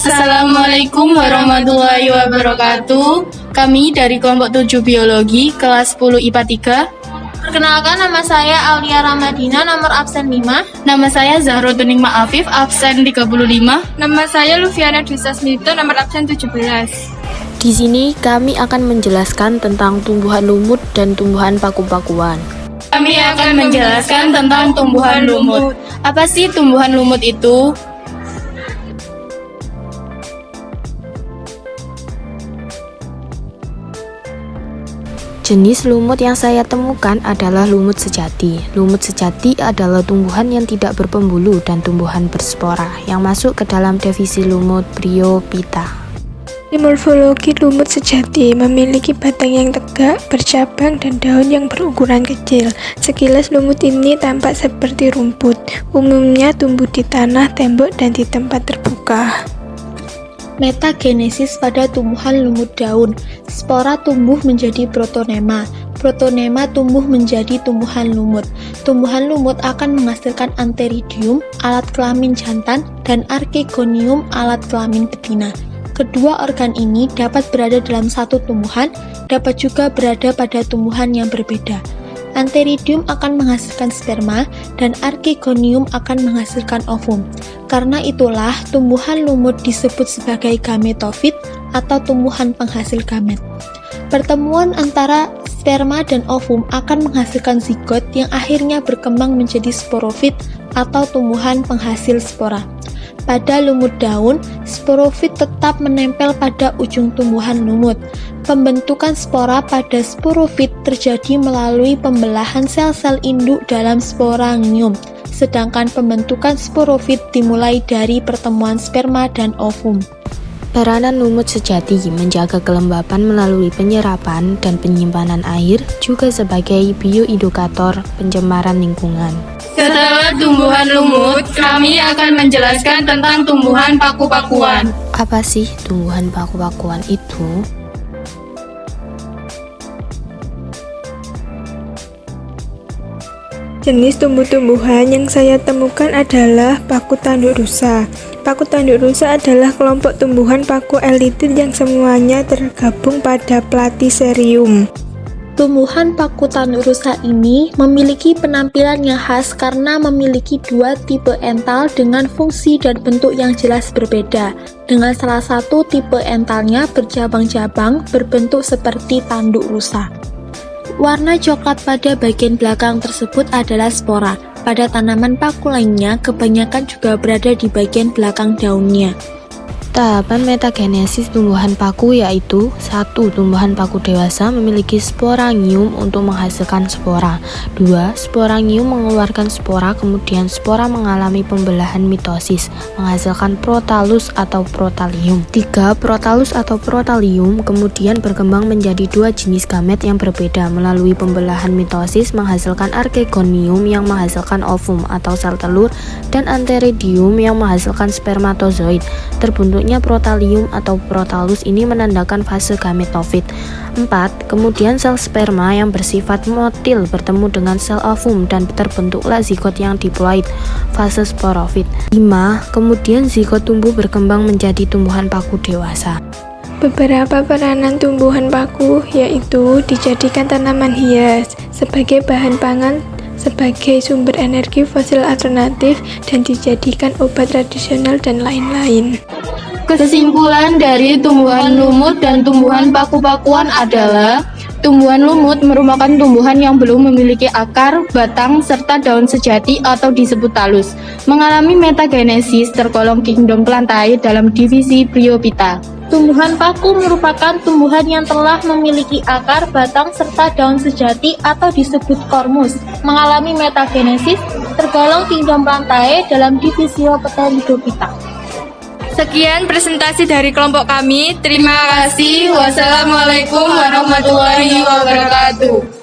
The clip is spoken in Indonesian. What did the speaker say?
Assalamualaikum warahmatullahi wabarakatuh. Kami dari kelompok 7 biologi kelas 10 IPA 3. Perkenalkan, nama saya Aulia Ramadina, nomor absen 5. Nama saya Zahrotuning Ma'afif, absen 35. Nama saya Lufiana Dwisasmito, nomor absen 17. Di sini kami akan menjelaskan tentang tumbuhan lumut dan tumbuhan paku-pakuan. Kami akan menjelaskan tentang tumbuhan lumut. Apa sih tumbuhan lumut itu? Jenis lumut yang saya temukan adalah lumut sejati. Lumut sejati adalah tumbuhan yang tidak berpembulu dan tumbuhan berspora yang masuk ke dalam divisi lumut Bryophyta. Morfologi lumut sejati memiliki batang yang tegak, bercabang, dan daun yang berukuran kecil. Sekilas lumut ini tampak seperti rumput. Umumnya tumbuh di tanah, tembok, dan di tempat terbuka. Metagenesis pada tumbuhan lumut daun. Spora tumbuh menjadi protonema. Protonema tumbuh menjadi tumbuhan lumut. Tumbuhan lumut akan menghasilkan antheridium, alat kelamin jantan, dan archegonium, alat kelamin betina. Kedua organ ini dapat berada dalam satu tumbuhan, dapat juga berada pada tumbuhan yang berbeda. Antheridium akan menghasilkan sperma dan archegonium akan menghasilkan ovum. Karena itulah tumbuhan lumut disebut sebagai gametofit atau tumbuhan penghasil gamet. Pertemuan antara sperma dan ovum akan menghasilkan zigot yang akhirnya berkembang menjadi sporofit atau tumbuhan penghasil spora. Pada lumut daun, sporofit tetap menempel pada ujung tumbuhan lumut. Pembentukan spora pada sporofit terjadi melalui pembelahan sel-sel induk dalam sporangium, sedangkan pembentukan sporofit dimulai dari pertemuan sperma dan ovum. Peranan lumut sejati menjaga kelembapan melalui penyerapan dan penyimpanan air, juga sebagai bioindikator pencemaran lingkungan. Setelah tumbuhan lumut, kami akan menjelaskan tentang tumbuhan paku-pakuan. Apa sih tumbuhan paku-pakuan itu? Jenis tumbuh-tumbuhan yang saya temukan adalah paku tanduk rusa. Paku tanduk rusa adalah kelompok tumbuhan paku elitit yang semuanya tergabung pada Platycerium. Tumbuhan paku tanduk rusa ini memiliki penampilan yang khas karena memiliki dua tipe ental dengan fungsi dan bentuk yang jelas berbeda. Dengan salah satu tipe entalnya bercabang-cabang berbentuk seperti tanduk rusa. Warna coklat pada bagian belakang tersebut adalah spora. Pada tanaman paku lainnya, kebanyakan juga berada di bagian belakang daunnya. Tahapan metagenesis tumbuhan paku yaitu 1. Tumbuhan paku dewasa memiliki sporangium untuk menghasilkan spora. 2. Sporangium mengeluarkan spora, kemudian spora mengalami pembelahan mitosis, menghasilkan protalus atau protalium. 3. Protalus atau protalium kemudian berkembang menjadi dua jenis gamet yang berbeda melalui pembelahan mitosis, menghasilkan archegonium yang menghasilkan ovum atau sel telur, dan antheridium yang menghasilkan spermatozoid. Terbentuknya protalium atau protalus ini menandakan fase gametofit. 4. Kemudian sel sperma yang bersifat motil bertemu dengan sel ovum dan terbentuklah zigot yang diploid, fase sporofit. 5. Kemudian zigot tumbuh berkembang menjadi tumbuhan paku dewasa. Beberapa peranan tumbuhan paku yaitu dijadikan tanaman hias, sebagai bahan pangan, sebagai sumber energi fosil alternatif, dan dijadikan obat tradisional dan lain-lain. Kesimpulan dari tumbuhan lumut dan tumbuhan paku-pakuan adalah tumbuhan lumut merupakan tumbuhan yang belum memiliki akar, batang, serta daun sejati atau disebut talus. Mengalami metagenesis tergolong kingdom plantae dalam divisi Bryophyta. Tumbuhan paku merupakan tumbuhan yang telah memiliki akar, batang, serta daun sejati atau disebut kormus. Mengalami metagenesis tergolong kingdom plantae dalam divisi Pteridophyta. Sekian presentasi dari kelompok kami. Terima kasih. Wassalamualaikum warahmatullahi wabarakatuh.